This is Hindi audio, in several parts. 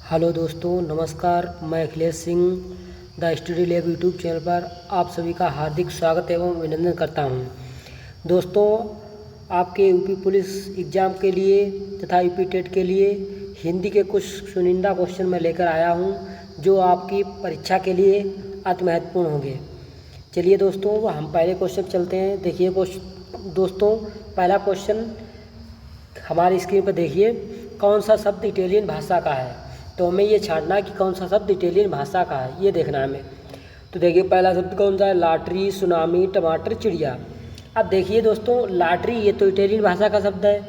हेलो दोस्तों, नमस्कार। मैं Akhilesh Singh the study lab YouTube channel पर आप सभी का हार्दिक स्वागत एवं अभिनंदन करता हूं। दोस्तों, आपके यूपी पुलिस एग्ज़ाम के लिए तथा यूपी टेट के लिए हिंदी के कुछ चुनिंदा क्वेश्चन मैं लेकर आया हूं, जो आपकी परीक्षा के लिए अति महत्वपूर्ण होंगे। चलिए दोस्तों, हम पहले क्वेश्चन चलते हैं। देखिए दोस्तों, पहला क्वेश्चन हमारी स्क्रीन पर देखिए। कौन सा शब्द इटालियन भाषा का है? तो हमें ये छांटना है कि कौन सा शब्द इटालियन भाषा का है, ये देखना है हमें। तो देखिए पहला शब्द कौन सा है? लॉटरी, सुनामी, टमाटर, चिड़िया। अब देखिए दोस्तों, लॉटरी ये तो इटालियन भाषा का शब्द है,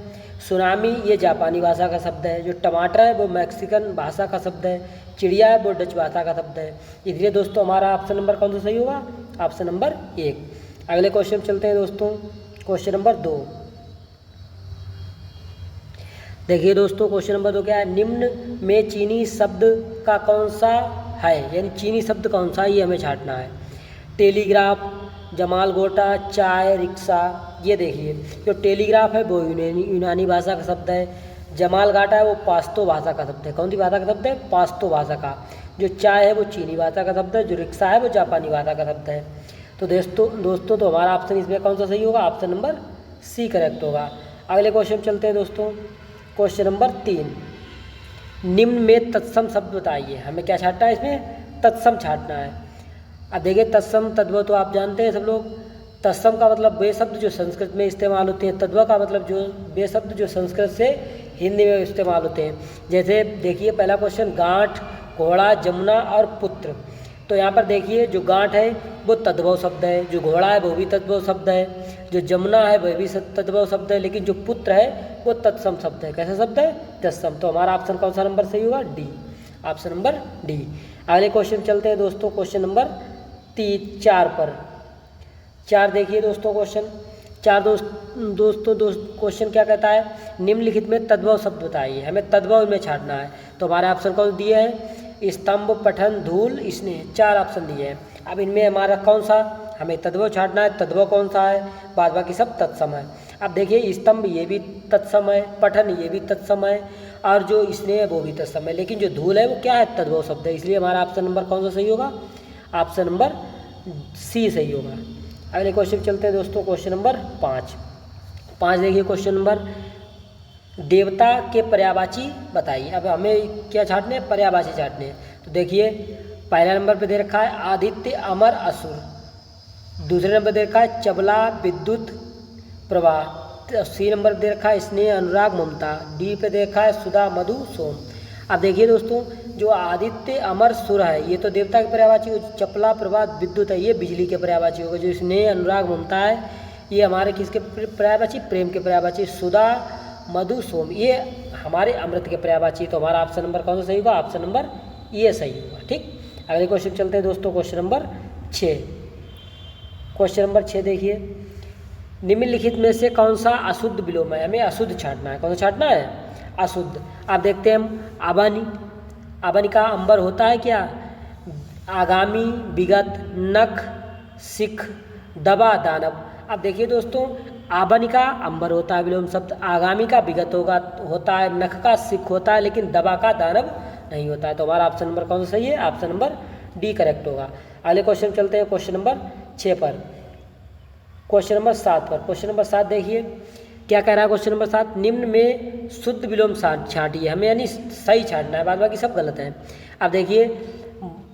सुनामी ये जापानी भाषा का शब्द है, जो टमाटर है वो मैक्सिकन भाषा का शब्द है, चिड़िया है वो डच भाषा का शब्द है। इसलिए दोस्तों हमारा ऑप्शन नंबर कौन सा सही होगा? Option number 1। अगले क्वेश्चन चलते हैं दोस्तों, क्वेश्चन नंबर 2। देखिए दोस्तों, क्वेश्चन नंबर 2 क्या है? निम्न में चीनी शब्द का कौन सा है, यानी चीनी शब्द कौन सा है, ये हमें छांटना है। टेलीग्राफ, जमाल गोटा, चाय, रिक्शा। ये देखिए, जो टेलीग्राफ है वो यूनानी भाषा का शब्द है, जमाल घाटा है वो पाश्तो भाषा का शब्द है। कौन सी भाषा का शब्द है? पाश्तो भाषा का। जो चाय है वो चीनी भाषा का शब्द है, जो रिक्शा है वो जापानी भाषा का शब्द है। तो दोस्तों तो हमारा ऑप्शन इसमें कौन सा सही होगा? ऑप्शन नंबर सी करेक्ट होगा। अगले क्वेश्चन चलते हैं दोस्तों, क्वेश्चन नंबर 3। निम्न में तत्सम शब्द बताइए। हमें क्या छांटना है इसमें? तत्सम छांटना है। अब देखिए, तत्सम तद्भव तो आप जानते हैं सब लोग। तत्सम का मतलब वे शब्द जो संस्कृत में इस्तेमाल होते हैं, तद्भव का मतलब जो वे शब्द जो संस्कृत से हिंदी में इस्तेमाल होते हैं। जैसे देखिए पहला क्वेश्चन, गांठ, घोड़ा, जमुना और पुत्र। तो यहाँ पर देखिए, जो गांठ है वो तद्भव शब्द है, जो घोड़ा है वो भी तद्भव शब्द है, जो जमुना है वह भी तद्भव शब्द है, लेकिन जो पुत्र है वो तत्सम शब्द है। कैसा शब्द है? तत्सम। तो हमारा ऑप्शन कौन सा नंबर सही होगा? डी। Option number D. अगले क्वेश्चन चलते हैं दोस्तों, क्वेश्चन नंबर 4 पर। 4 देखिए दोस्तों, क्वेश्चन 4 दोस्तों क्वेश्चन क्या कहता है? निम्नलिखित में तद्भव शब्द बताइए। हमें तद्भव में छांटना है। तो हमारे ऑप्शन कौन दिए हैं? स्तंभ, पठन, धूल, स्नेह। 4 ऑप्शन दिए हैं। अब इनमें हमारा कौन सा हमें तद्भव छांटना है? तद्भव कौन सा है? बाद बाकी सब तत्सम है। अब देखिए, स्तंभ ये भी तत्सम है, पठन ये भी तत्सम है, और जो स्नेह है वो भी तत्सम है, लेकिन जो धूल है वो क्या है? तद्भव शब्द है। इसलिए हमारा ऑप्शन नंबर कौन सा सही होगा? ऑप्शन नंबर सी सही होगा। अगले क्वेश्चन चलते हैं दोस्तों, क्वेश्चन नंबर 5 देखिए। क्वेश्चन नंबर, देवता के पर्यायवाची बताइए। अब हमें क्या छांटने हैं? पर्यायवाची छांटने हैं। तो देखिए, पहला नंबर पे दे रखा है आदित्य, अमर, असुर। दूसरे नंबर दे रखा है चबला, विद्युत, प्रवाह। सी नंबर दे रखा है स्नेह, अनुराग, ममता। डी पे दे रखा है सुधा, मधु, सोम। अब देखिए दोस्तों, जो आदित्य, अमर, सुर है ये तो देवता के पर्यायवाची, चपला, प्रवाह, विद्युत है ये बिजली के पर्यायवाची होगा। जो स्नेह, अनुराग, ममता है ये हमारे किसके पर्यायवाची? प्रेम के पर्यायवाची। सुधा, मधु, सोम ये हमारे अमृत के पर्यायवाची। तो हमारा ऑप्शन नंबर कौन सा सही होगा? ऑप्शन नंबर ये सही होगा। ठीक। अगले क्वेश्चन चलते हैं दोस्तों, क्वेश्चन नंबर 6। क्वेश्चन नंबर 6 देखिए, निम्नलिखित में से कौन सा अशुद्ध विलोम है? हमें अशुद्ध छांटना है। कौन सा छांटना है? अशुद्ध। आप देखते हैं हम, आबानी का अंबर होता है क्या? आगामी, विगत, नख, सिख, दबा, दानव। अब देखिए दोस्तों, आबानी का अंबर होता है विलोम शब्द, आगामी का विगत होता है, नख का सिख होता है, लेकिन दबा का दानव नहीं होता है। तो हमारा ऑप्शन नंबर कौन सा सही है? ऑप्शन नंबर डी करेक्ट होगा। अगले क्वेश्चन चलते हैं, क्वेश्चन नंबर 6 पर। क्वेश्चन नंबर 7 पर। क्वेश्चन नंबर 7 देखिए, क्या कह रहा है क्वेश्चन नंबर 7? निम्न में शुद्ध विलोम छांटिए। हमें यानी सही छांटना है, बाद बाकी सब गलत है। अब देखिए,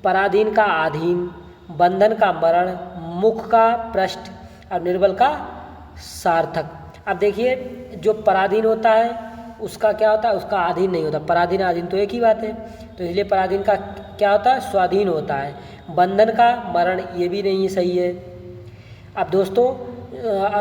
पराधीन का आधीन, बंधन का मरण, मुख का पृष्ठ और निर्बल का सार्थक। अब देखिए, जो पराधीन होता है उसका क्या होता है? उसका अधीन नहीं होता। पराधीन आधीन तो एक ही बात है, तो इसलिए पराधीन का क्या होता है? स्वाधीन होता है। बंधन का मरण ये भी नहीं सही है। अब दोस्तों,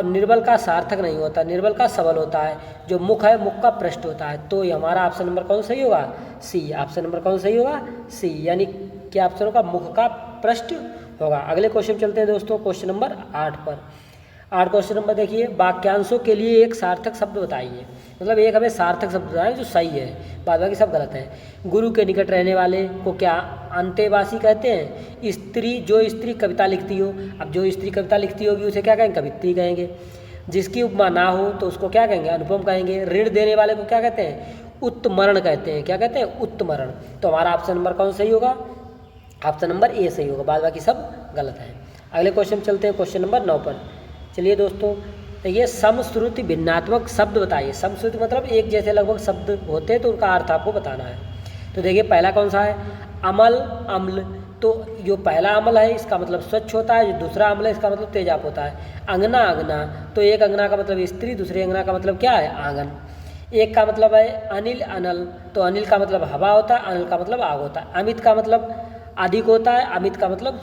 निर्बल का सार्थक नहीं होता, निर्बल का सबल होता है। जो मुख है मुख का पृष्ठ होता है। तो ये हमारा ऑप्शन नंबर कौन सही होगा? सी। ऑप्शन नंबर कौन सही होगा? सी, यानी क्या ऑप्शन होगा? मुख का पृष्ठ होगा। अगले क्वेश्चन चलते हैं दोस्तों, क्वेश्चन नंबर 8 पर। 8 क्वेश्चन नंबर देखिए, वाक्यांशों के लिए एक सार्थक शब्द बताइए। मतलब एक हमें सार्थक शब्द बताएं जो सही है, बाद बाकी सब गलत है। गुरु के निकट रहने वाले को क्या अंतेवासी कहते हैं? स्त्री, जो स्त्री कविता लिखती हो। अब जो स्त्री कविता लिखती होगी उसे क्या कहेंगे? कवित्री कहेंगे। जिसकी उपमा ना हो तो उसको क्या कहेंगे, अनुपम कहेंगे। ऋण देने वाले को क्या कहते हैं, उत्तमरण कहते हैं। क्या कहते हैं, उत्तमरण। तो हमारा ऑप्शन नंबर कौन सही होगा, ऑप्शन नंबर ए सही होगा, बाद बाकी सब गलत है। अगले क्वेश्चन चलते हैं, क्वेश्चन नंबर 9 पर। चलिए दोस्तों, तो ये समश्रुति भिन्नात्मक शब्द बताइए। समश्रुति मतलब एक जैसे लगभग शब्द होते हैं तो उनका अर्थ आपको बताना है। तो देखिए पहला कौन सा है, अमल, अम्ल। तो जो पहला अमल है इसका मतलब स्वच्छ होता है, जो दूसरा अम्ल है इसका मतलब तेजाब होता है। अंगना, अंगना, तो एक अंगना का मतलब स्त्री, दूसरे अंगना का मतलब क्या है, आंगन। एक का मतलब है अनिल, अनल, तो अनिल का मतलब हवा होता है, अनल का मतलब आग होता है। अमित का मतलब अधिक होता है, अमित का मतलब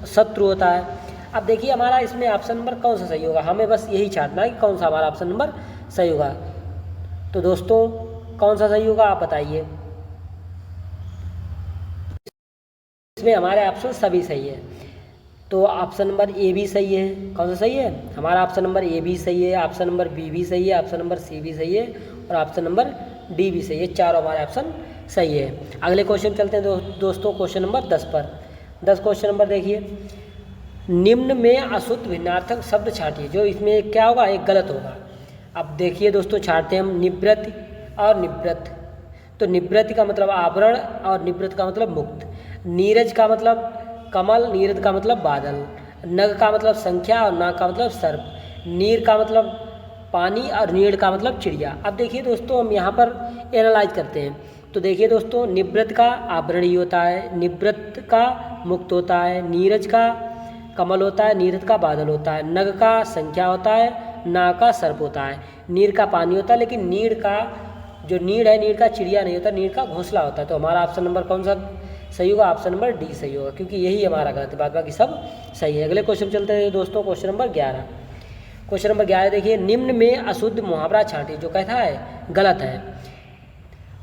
शत्रु होता है। अब देखिए हमारा इसमें ऑप्शन नंबर कौन सा सही होगा, हमें बस यही छांटना है कि कौन सा हमारा ऑप्शन नंबर सही होगा। तो दोस्तों कौन सा सही होगा आप बताइए। इसमें हमारे ऑप्शन सभी सही है। तो ऑप्शन नंबर ए भी सही है। कौन सा सही है, हमारा ऑप्शन नंबर ए भी सही है, ऑप्शन नंबर बी भी सही है, ऑप्शन नंबर सी भी सही है और ऑप्शन नंबर डी भी सही है। चारों हमारे ऑप्शन सही है। अगले क्वेश्चन चलते हैं दोस्तों, क्वेश्चन नंबर 10 पर। 10 क्वेश्चन नंबर देखिए, निम्न में अशुद्ध भिन्नार्थक शब्द छांटिए। जो इसमें क्या होगा, एक गलत होगा। अब देखिए दोस्तों, छांटते हैं हम निवृत्ति और निवृत्त। तो निवृत्ति का मतलब आवरण और निवृत्त का मतलब मुक्त। नीरज का मतलब कमल, नीरद का मतलब बादल। नग का मतलब संख्या और नाग का मतलब सर्प। नीर का मतलब पानी और नीड़ का मतलब चिड़िया। अब देखिए दोस्तों, हम यहाँ पर एनालाइज करते हैं। तो देखिए दोस्तों, निवृत्त का आवरणीय होता है, निवृत्त का मुक्त होता है, नीरज का कमल होता है, नीरद का बादल होता है, नग का संख्या होता है, नाग का सर्प होता है, नीर का पानी होता है, लेकिन नीड़ का जो नीड़ है, नीड़ का चिड़िया नहीं होता, नीड़ का घोंसला होता है। तो हमारा ऑप्शन नंबर कौन सा सही होगा, ऑप्शन नंबर डी सही होगा, क्योंकि यही हमारा गलत है, बाद बाकी सब सही है। अगले क्वेश्चन चलते हैं दोस्तों, क्वेश्चन नंबर 11। क्वेश्चन नंबर 11 देखिए, निम्न में अशुद्ध मुहावरा छांटिए। जो कहता है गलत है।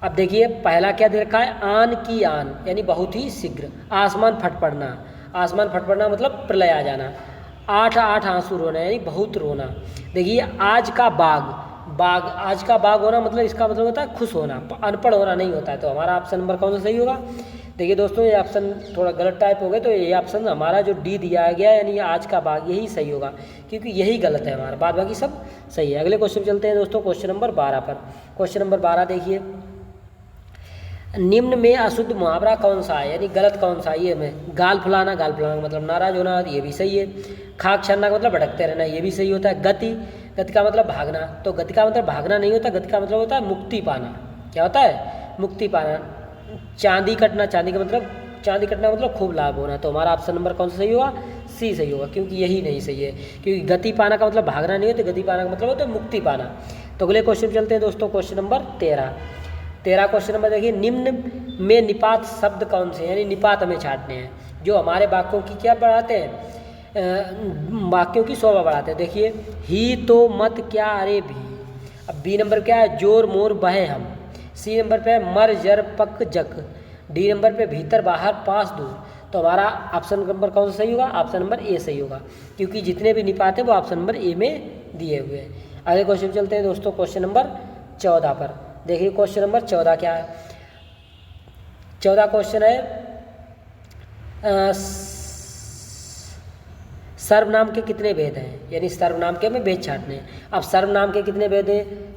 अब देखिए पहला क्या दे रखा है, आन की आन यानी बहुत ही शीघ्र। आसमान फट पड़ना, आसमान फट पड़ना मतलब प्रलय आ जाना। 8 आंसू रोना यानी बहुत रोना। देखिए आज का बाग, बाग, आज का बाग होना मतलब इसका मतलब होता है खुश होना, अनपढ़ होना नहीं होता है। तो हमारा ऑप्शन नंबर कौन सा सही होगा। देखिए दोस्तों, ये ऑप्शन थोड़ा गलत टाइप हो गए, तो ये ऑप्शन हमारा जो डी दिया गया यानी आज का बाग, यही सही होगा, क्योंकि यही गलत है हमारा, बाद बाकी सब सही है। अगले क्वेश्चन चलते हैं दोस्तों, क्वेश्चन नंबर 12 पर। क्वेश्चन नंबर 12 देखिए, निम्न में अशुद्ध मुहावरा कौन सा है यानी गलत कौन सा है। ये में गाल फुलाना, गाल फुलाना का मतलब नाराज होना, ये भी सही है। खाक छानना का मतलब भटकते रहना, ये भी सही होता है। गति, गति का मतलब भागना, तो गति का मतलब भागना नहीं होता, गति का मतलब होता है मुक्ति पाना। क्या होता है, मुक्ति पाना। चांदी कटना, चांदी का मतलब, चांदी कटना मतलब खूब लाभ होना। तो हमारा ऑप्शन नंबर कौन सा सही होगा, सी सही होगा, क्योंकि यही नहीं सही है, क्योंकि गति पाना का मतलब भागना नहीं होता, गति पाना का मतलब होता है मुक्ति पाना। तो अगले क्वेश्चन चलते हैं दोस्तों, क्वेश्चन नंबर 13 क्वेश्चन नंबर देखिए, निम्न में निपात शब्द कौन से यानी निपात हमें छांटने हैं, जो हमारे वाक्यों की क्या बढ़ाते हैं, वाक्यों की शोभा बढ़ाते हैं। देखिए, ही तो मत क्या अरे भी। अब बी नंबर क्या है, जोर मोर बहे हम। सी नंबर पे है मर जर पक जक। डी नंबर पे भीतर बाहर पास दूर। तो हमारा ऑप्शन नंबर कौन सा सही होगा, ऑप्शन नंबर ए सही होगा, क्योंकि जितने भी निपात हैं वो ऑप्शन नंबर ए में दिए हुए हैं। अगले क्वेश्चन चलते हैं दोस्तों, क्वेश्चन नंबर 14 पर। देखिए क्वेश्चन नंबर 14 क्या है। 14 क्वेश्चन है, सर्वनाम के कितने भेद हैं, यानी सर्वनाम के हमें भेद छांटने हैं। अब सर्वनाम के कितने भेद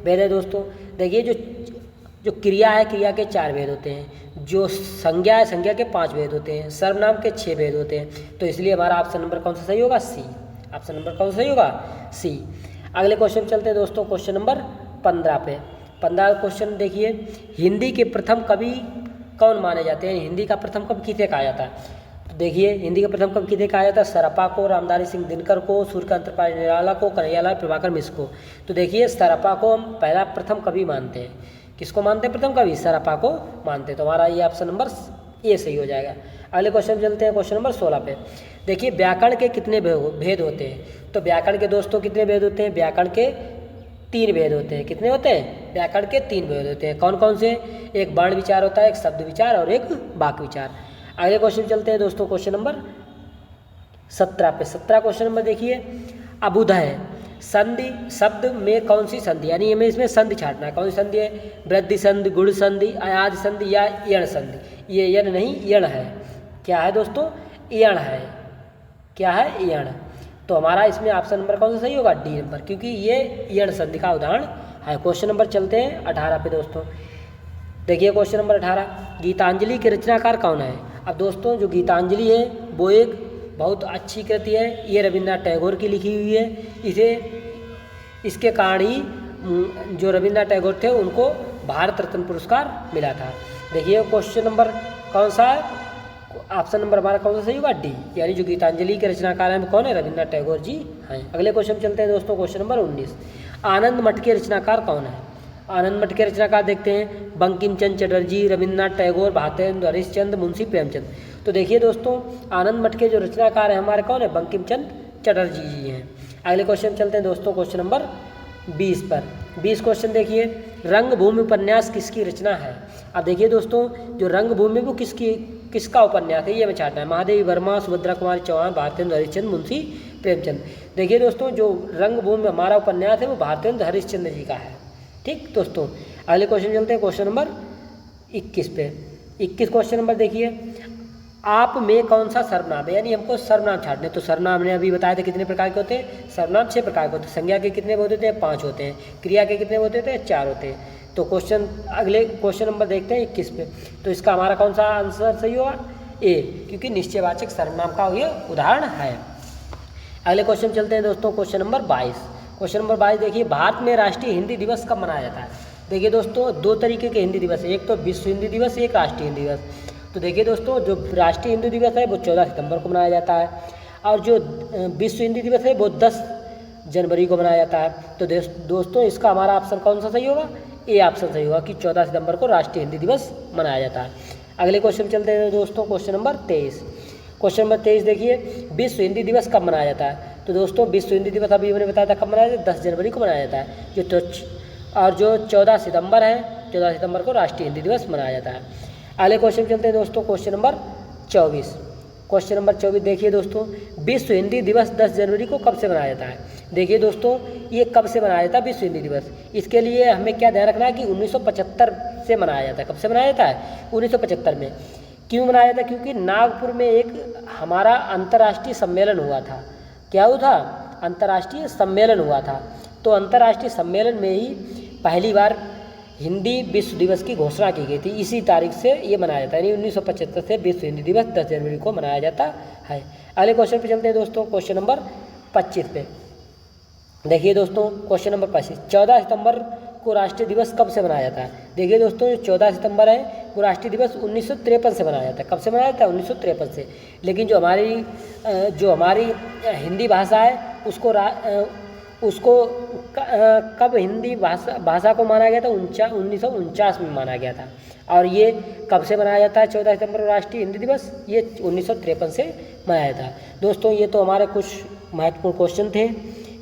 है दोस्तों। देखिए जो क्रिया है, क्रिया के 4 भेद होते हैं। जो संज्ञा है, संज्ञा के 5 भेद होते हैं। सर्वनाम के 6 भेद होते हैं। तो इसलिए हमारा ऑप्शन नंबर कौन सा सही होगा, सी। ऑप्शन नंबर कौन सा सही होगा, सी। अगले क्वेश्चन चलते हैं दोस्तों, क्वेश्चन नंबर 15 पे। 15 क्वेश्चन देखिए, हिंदी के प्रथम कवि कौन माने जाते हैं, हिंदी का प्रथम कवि किसे कहा जाता है। तो देखिए, हिंदी का प्रथम कवि किसे कहा जाता है, सरपा को, रामधारी सिंह दिनकर को, सूर्यकांत त्रिपाठी निराला को, कन्हैयालाल प्रभाकर मिश्र को। तो देखिए, सरपा को हम पहला प्रथम कवि मानते हैं। किसको मानते हैं प्रथम कवि, सरपा को मानते हैं। तो हमारा ये ऑप्शन नंबर ए सही हो जाएगा। अगले क्वेश्चन चलते हैं, क्वेश्चन नंबर 16 पे। देखिए, व्याकरण के कितने भेद होते हैं। तो व्याकरण के दोस्तों कितने भेद होते हैं, व्याकरण के 3 भेद होते हैं। कितने होते हैं, व्याकरण के 3 भेद होते हैं। कौन कौन से, एक वर्ण विचार होता है, एक शब्द विचार और एक वाक्य विचार। अगले क्वेश्चन चलते हैं दोस्तों, क्वेश्चन नंबर 17 पे। 17 क्वेश्चन नंबर देखिए, अबुधय संधि शब्द में कौन सी संधि, यानी हमें इसमें संधि छांटना है। कौन सी संधि है, वृद्धि संधि, गुण संधि, अयाज संधि या यण संधि। ये यण नहीं, यण है। क्या है दोस्तों, यण है। क्या है, यण। तो हमारा इसमें ऑप्शन नंबर कौन सा सही होगा, डी नंबर, क्योंकि ये यण संधि का उदाहरण है। क्वेश्चन नंबर चलते हैं 18 पे दोस्तों। देखिए क्वेश्चन नंबर 18, गीतांजलि के रचनाकार कौन है। अब दोस्तों जो गीतांजलि है वो एक बहुत अच्छी कृति है, ये रविन्द्रनाथ टैगोर की लिखी हुई है। इसे इसके कारण ही जो रविन्द्रनाथ टैगोर थे उनको भारत रत्न पुरस्कार मिला था। देखिए क्वेश्चन नंबर कौन सा है, ऑप्शन नंबर हमारा कौन सा सही होगा, डी, यानी जो गीतांजलि के रचनाकार हैं वो कौन है, रविन्द्रनाथ टैगोर जी हैं। अगले क्वेश्चन चलते हैं दोस्तों, क्वेश्चन नंबर 19, आनंद मठ के रचनाकार कौन है। आनंद मठ के रचनाकार देखते हैं, बंकिम चंद्र चटर्जी, रविन्द्रनाथ टैगोर, भारतेंदु हरिश्चंद्र, मुंशी प्रेमचंद। तो देखिए दोस्तों आनंद मठ के जो रचनाकार हैं हमारे कौन है, बंकिम चंद्र चटर्जी जी हैं। अगले क्वेश्चन चलते हैं दोस्तों, क्वेश्चन नंबर 20 पर। 20 क्वेश्चन देखिए, रंगभूमि उपन्यास किसकी रचना है। अब देखिए दोस्तों जो रंगभूमि वो किसका उपन्यास है, ये हमें छाटना है। महादेवी वर्मा, सुभद्रा कुमारी चौहान, भारतेंदु हरिश्चंद्र, मुंशी प्रेमचंद। देखिए दोस्तों जो रंगभूमि हमारा उपन्यास है वो भारतेंदु हरिश्चंद्र जी का है। ठीक दोस्तों, अगले क्वेश्चन चलते हैं क्वेश्चन नंबर 21 पे। 21 क्वेश्चन नंबर देखिए, आप में कौन सा सर्वनाम है, यानी हमको सर्वनाम छाटने। तो सर्वनाम ने अभी बताया था कितने प्रकार के होते हैं, सर्वनाम 6 प्रकार के होते हैं। संज्ञा के कितने होते हैं, 5 होते हैं। क्रिया के कितने होते हैं, 4 होते हैं। तो अगले क्वेश्चन नंबर देखते हैं 21 पे। तो इसका हमारा कौन सा आंसर सही होगा, ए, क्योंकि निश्चयवाचक सर्वनाम का ये उदाहरण है। अगले क्वेश्चन चलते हैं दोस्तों, क्वेश्चन नंबर 22। क्वेश्चन नंबर 22 देखिए, भारत में राष्ट्रीय हिंदी दिवस कब मनाया जाता है। देखिए दोस्तों 2 तरीके के हिंदी दिवस है, एक तो विश्व हिंदी दिवस, एक राष्ट्रीय हिंदी दिवस। तो देखिए दोस्तों जो राष्ट्रीय हिंदी दिवस है वो 14 सितंबर को मनाया जाता है, और जो विश्व हिंदी दिवस है वो 10 जनवरी को मनाया जाता है। तो दोस्तों इसका हमारा ऑप्शन कौन सा सही होगा, ए ऑप्शन सही होगा कि 14 सितंबर को राष्ट्रीय हिंदी दिवस मनाया जाता है। अगले क्वेश्चन चलते हैं दोस्तों, क्वेश्चन नंबर 23। क्वेश्चन नंबर 23 देखिए, विश्व हिंदी दिवस कब मनाया जाता है। तो दोस्तों विश्व हिंदी दिवस अभी मैंने बताया था कब मनाया जाता है, 10 जनवरी को मनाया जाता है। और जो 14 सितंबर है, 14 सितंबर को राष्ट्रीय हिंदी दिवस मनाया जाता है। अगले क्वेश्चन चलते हैं दोस्तों, क्वेश्चन नंबर 24। क्वेश्चन नंबर 24 देखिए दोस्तों, विश्व हिंदी दिवस 10 जनवरी को कब से मनाया जाता है। देखिए दोस्तों ये कब से मनाया जाता है विश्व हिंदी दिवस, इसके लिए हमें क्या ध्यान रखना है कि 1975 से मनाया जाता है। कब से मनाया जाता है, 1975 में। क्यों मनाया जाता है, क्योंकि नागपुर में एक हमारा अंतर्राष्ट्रीय सम्मेलन हुआ था। क्या हुआ था, अंतर्राष्ट्रीय सम्मेलन हुआ था। तो अंतर्राष्ट्रीय सम्मेलन में ही पहली बार हिंदी विश्व दिवस की घोषणा की गई थी। इसी तारीख से ये मनाया जाता है, यानी 1975 से विश्व हिंदी दिवस 10 जनवरी को मनाया जाता है। अगले क्वेश्चन पे चलते हैं दोस्तों, क्वेश्चन नंबर 25 पे। देखिए दोस्तों क्वेश्चन नंबर 25, 14 सितंबर को राष्ट्रीय दिवस कब से मनाया जाता है। देखिए दोस्तों जो 14 सितंबर है वो राष्ट्रीय दिवस 1953 से मनाया जाता है। कब से मनाया जाता है, 1953 से। लेकिन जो हमारी हिंदी भाषा है उसको कब हिंदी भाषा को माना गया था, 1949 में माना गया था। और ये कब से मनाया जाता है 14 सितंबर को राष्ट्रीय हिंदी दिवस, ये 1953 से मनाया था। दोस्तों ये तो हमारे कुछ महत्वपूर्ण क्वेश्चन थे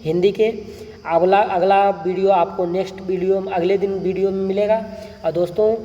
हिंदी के। अगला वीडियो आपको नेक्स्ट वीडियो अगले दिन वीडियो में मिलेगा। और दोस्तों